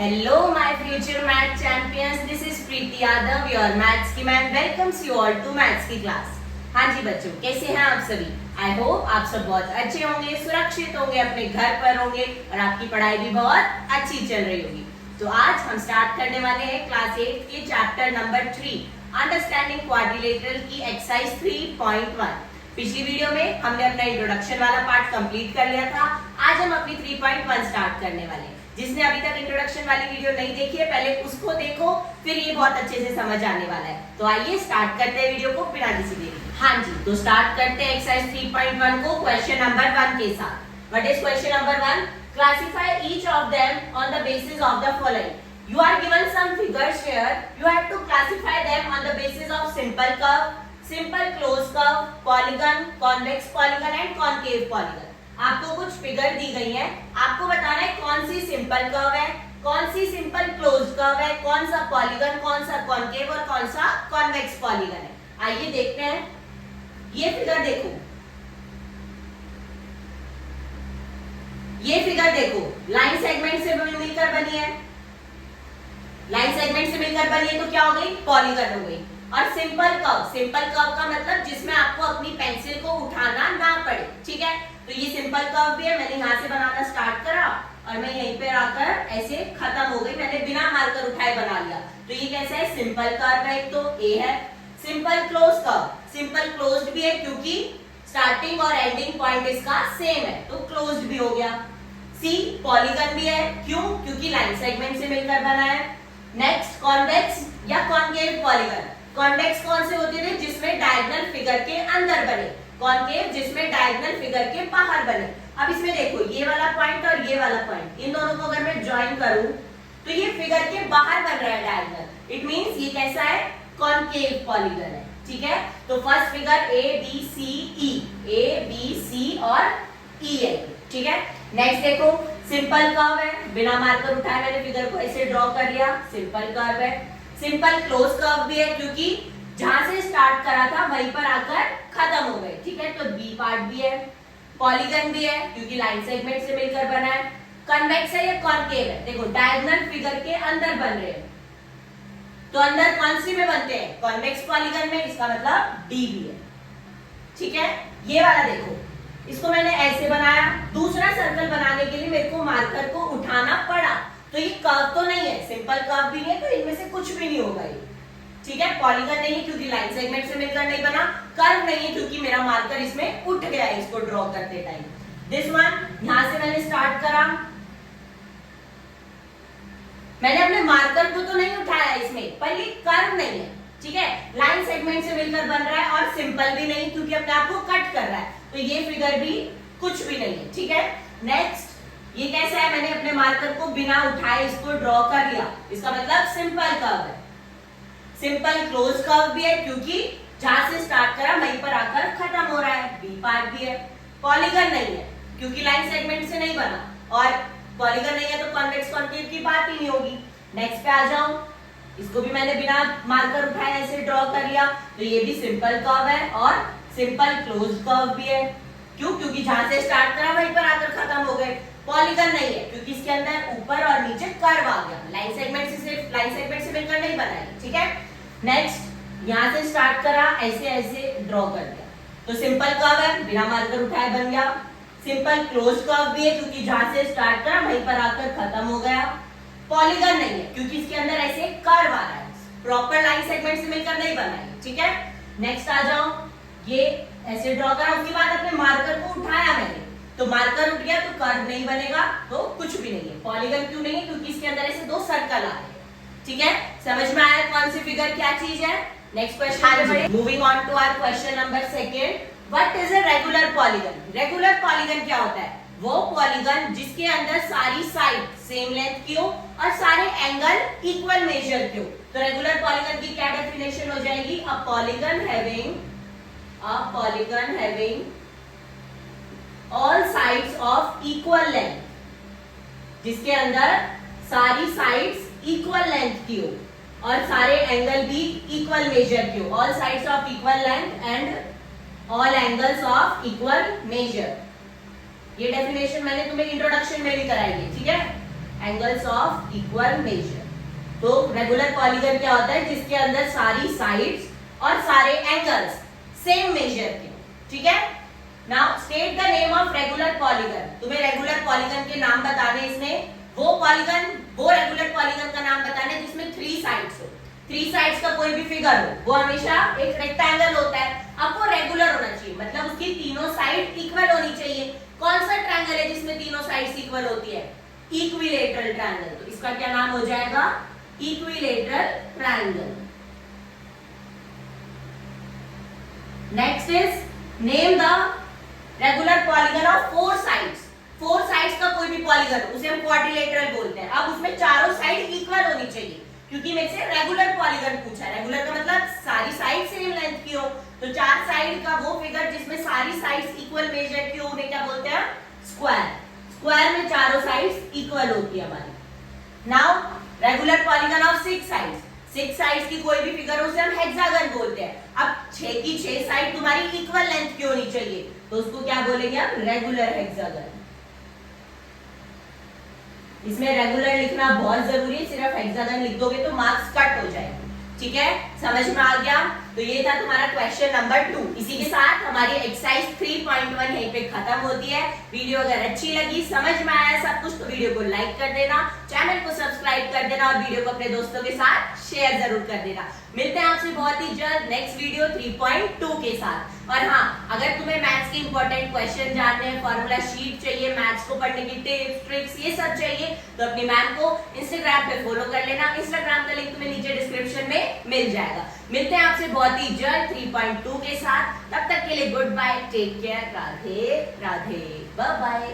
Hello my future math champions, this is Preeti Yadav, your maths की ma'am welcomes you all to maths की class. हाँ जी बच्चों, कैसे हैं आप सभी? आई होप आप सब बहुत अच्छे होंगे, सुरक्षित होंगे, अपने घर पर होंगे और आपकी पढ़ाई भी बहुत अच्छी चल रही होगी। तो आज हम स्टार्ट करने वाले हैं क्लास 8 के चैप्टर नंबर 3 अंडरस्टैंडिंग क्वाड्रिलेटरल की एक्सरसाइज 3.1। पिछली वीडियो में हमने अपना इंट्रोडक्शन वाला पार्ट कंप्लीट कर लिया था। आज हम अपनी 3.1 स्टार्ट करने वाले हैं। जिसने अभी तक इंट्रोडक्शन वाली वीडियो नहीं देखी है, पहले उसको देखो, फिर ये बहुत अच्छे से समझ आने वाला है। तो आइए स्टार्ट करते हैं वीडियो को बिना किसी देरी। हाँ जी, तो स्टार्ट करते हैं एक्सरसाइज 3.1 को क्वेश्चन नंबर 1 के साथ। What is question number 1? Classify each of them on the basis of the following. You are given some figures here. You have to classify them on the basis of simple curve, simple closed curve, polygon, convex polygon and concave polygon. आपको कुछ figure दी गई है, आपको बताना है कौन सी simple curve है, कौन सी सिंपल क्लोज्ड कर्व है, कौन सा पॉलीगन, कौन सा कॉनकेव और कौन सा कॉन्वेक्स पॉलीगन है। आइए देखते हैं। ये फिगर देखो, ये फिगर देखो, लाइन सेगमेंट से मिलकर बनी है। लाइन सेगमेंट से मिलकर बनी है तो क्या हो गई? पॉलीगन हो गई। और सिंपल कर्व, सिंपल कर्व का मतलब जिसमें आपको अपनी पेंसिल को उठाना ना पड़े, ठीक है। तो ये सिंपल कर्व भी है। मैंने यहाँ से बनाना स्टार्ट करा और मैं यहीं पे आकर ऐसे खत्म हो गई, मैंने बिना मार्कर उठाए बना लिया। तो ये कैसा है? सिंपल कर्व है। एक तो ए है। Simple close curve, simple closed भी है क्योंकि स्टार्टिंग और एंडिंग पॉइंट इसका सेम है, तो क्लोज्ड भी हो गया। सी पॉलीगन भी है, क्यों? क्योंकि लाइन सेगमेंट से मिलकर बना है। नेक्स्ट कॉन्वेक्स या कॉनकेव पॉलीगन। कॉन्वेक्स कौन से होते थे? जिसमें डायगोनल फिगर के अंदर बने, कॉनकेव जिसमें डायगोनल फिगर के बाहर बने। अब इसमें देखो, ये वाला पॉइंट और ये वाला पॉइंट, इन दोनों को अगर मैं ज्वाइन करूं तो ये फिगर के बाहर बन रहा है डायगोनल। इट मींस ये कैसा है? कॉनकेव पॉलीगन है, ठीक है। तो first figure A B C E, A B C और ई है, ठीक है। नेक्स्ट देखो, सिंपल कर्व है, बिना मार्कर उठाए मैंने फिगर को ऐसे ड्रॉ कर लिया, सिंपल कर्व है। सिंपल क्लोज कर्व भी है क्योंकि जहां से स्टार्ट करा था वहीं पर आकर खत्म हो गए, ठीक है। तो बी पार्ट भी है। पॉलीगन भी है क्योंकि लाइन सेगमेंट से मिलकर बना है। कन्वेक्स है या कॉनकेव है? देखो, डायगोनल फिगर के अंदर बन रहे हैं, तो अंदर कौन सी में बनते हैं? कॉन्वेक्स पॉलीगन में, इसका मतलब डी भी है, ठीक है। ये वाला देखो, इसको मैंने ऐसे बनाया, दूसरा सर्कल बनाने के लिए मेरे को मार्कर को उठाना पड़ा। तो ये कर्व तो नहीं है, सिंपल कर्व भी नहीं है, तो इनमें से कुछ भी नहीं होगा ये, ठीक है। पॉलीगन नहीं है क्योंकि लाइन सेगमेंट से मिलकर नहीं बना। कर्व नहीं है क्योंकि मेरा मार्कर इसमें उठ गया है इसको ड्रॉ करते टाइम। दिस वन, यहां से मैंने स्टार्ट करा, मैंने अपने मार्कर को तो नहीं उठाया इसमें, पर ये कर्व नहीं है, ठीक है। लाइन सेगमेंट से मिलकर बन रहा है और सिंपल भी नहीं क्योंकि अपने आप को कट कर रहा है, तो ये फिगर भी कुछ भी नहीं है, ठीक है। नेक्स्ट, ये कैसा है? मैंने अपने मार्कर को बिना उठाए इसको ड्रॉ कर लिया, इसका मतलब सिंपल कर्व है। सिंपल क्लोज कर्व भी है क्योंकि जहां से स्टार्ट करा वहीं पर आकर खत्म हो रहा है, बी पार्ट भी है। पॉलीगन नहीं है क्योंकि लाइन सेगमेंट से नहीं बना, और पॉलीगन नहीं है तो कॉन्वेक्स कॉनकेव की बात ही नहीं होगी। नेक्स्ट पे आ जाऊं, इसको भी मैंने बिना मार्कर उठाए ऐसे ड्रॉ कर लिया, तो ये भी सिंपल कर्व है और सिंपल क्लोज कर्व भी है। क्यों? क्योंकि जहां से स्टार्ट करा वहीं पर आकर खत्म हो गए। पॉलीगन नहीं है क्योंकि इसके अंदर ऊपर और नीचे कर्व आ गया, लाइन सेगमेंट से सिर्फ लाइन सेगमेंट से मिलकर नहीं बना है, ठीक है। नेक्स्ट, यहां से स्टार्ट करा, ऐसे ऐसे ड्रॉ कर दिया, तो सिंपल कर्व है, बिना मार्कर उठाए बन गया। सिंपल क्लोज कर्व भी है क्योंकि जहां से स्टार्ट करा वहीं पर आकर खत्म हो गया। पॉलीगन नहीं है क्योंकि इसके अंदर ऐसे कर्व आ रहा है, प्रॉपर लाइन सेगमेंट से मिलकर नहीं बना है, ठीक है। नेक्स्ट आ जाओ, ये ऐसे ड्रॉ करा, उसके बाद अपने मार्कर को उठाया मैंने, तो मार्कर उठ गया तो कर्व नहीं बनेगा, तो कुछ भी नहीं है। पॉलीगन क्यों नहीं है? क्योंकि इसके अंदर ऐसे दो सर्कल आ रहे हैं, ठीक है। समझ में आया कौन सी फिगर क्या चीज है? Next question, moving on to our question number 2। What is a regular polygon? Regular polygon क्या होता है? वो पॉलीगन जिसके अंदर सारी साइड सेम लेंथ की हो और सारे एंगल इक्वल मेजर के हो। तो रेगुलर पॉलीगन की क्या डेफिनेशन हो जाएगी? A polygon having all sides of equal length, जिसके अंदर सारी साइड्स इक्वल लेंथ की हो और सारे एंगल भी इक्वल मेजर के हो। All sides of equal length and all angles of equal major. ये डेफिनेशन मैंने तुम्हें इंट्रोडक्शन में भी कराई है, ठीक है। Angles of equal major. तो रेगुलर पॉलीगन क्या होता है? जिसके अंदर सारी साइड्स और सारे एंगल्स सेम मेजर के, ठीक है। Now state the name of regular polygon. तुम्हें रेगुलर पॉलीगन के नाम बताने, इसमें वो रेगुलर पॉलीगन का नाम बताना है जिसमें 3 साइड्स हो। 3 साइड्स का कोई भी फिगर हो, वो हमेशा एक रेक्टेंगल होता है। अब वो रेगुलर होना चाहिए, मतलब उसकी तीनों साइड इक्वल होनी चाहिए। कौन सा ट्रायंगल है जिसमें तीनों साइड्स इक्वल होती है? Equilateral triangle. तो इसका क्या नाम हो जाएगा? Equilateral triangle. Next is name the regular polygon of 4 sides. 4 sides का कोई भी पॉलीगन, उसे हम क्वाड्रिलेटरल बोलते हैं। अब उसमें चारों साइड इक्वल होनी चाहिए, क्योंकि मेरे से रेगुलर पॉलीगन पूछा है। रेगुलर का मतलब सारी साइड सेम लेंथ की हो। तो 4 साइड का वो फिगर जिसमें सारी साइड्स इक्वल मेजर की हो, उन्हें क्या बोलते हैं? स्क्वायर। स्क्वायर में चारों साइड्स इक्वल होती है हमारी। Now regular polygon of 6 sides. 6 sides की कोई भी फिगर हो, उसे हम हेक्सागन बोलते हैं। अब 6 की 6 साइड तुम्हारी इक्वल लेंथ की होनी चाहिए, तो उसको क्या बोलेंगे हम? Regular hexagon. इसमें रेगुलर लिखना बहुत जरूरी है, सिर्फ हेक्सागन लिख दोगे तो मार्क्स कट हो जाएंगे, ठीक है। समझ में आ गया? तो ये था तुम्हारा क्वेश्चन नंबर 2। इसी के साथ हमारी एक्सरसाइज 3.1 यहीं पे खत्म होती है। वीडियो अगर अच्छी लगी, समझ में आया सब कुछ, तो वीडियो को लाइक कर देना, चैनल को सब्सक्राइब कर देना और वीडियो को अपने दोस्तों के साथ शेयर जरूर कर देना। मिलते हैं आपसे बहुत ही जल्द नेक्स्ट वीडियो 3.2 के साथ। और हाँ, अगर तुम्हें मैथ्स के इंपॉर्टेंट क्वेश्चन जानने हैं, फॉर्मूला शीट चाहिए, मैथ्स को पढ़ने की टिप्स ट्रिक्स ये सब चाहिए, तो अपनी मैम को इंस्टाग्राम पे फॉलो कर लेना। इंस्टाग्राम का लिंक तुम्हें नीचे डिस्क्रिप्शन में मिल जाएगा। मिलते हैं आपसे बहुत ही जल्द 3.2 के साथ। तब तक के लिए goodbye, take care, Radhe Radhe, bye bye.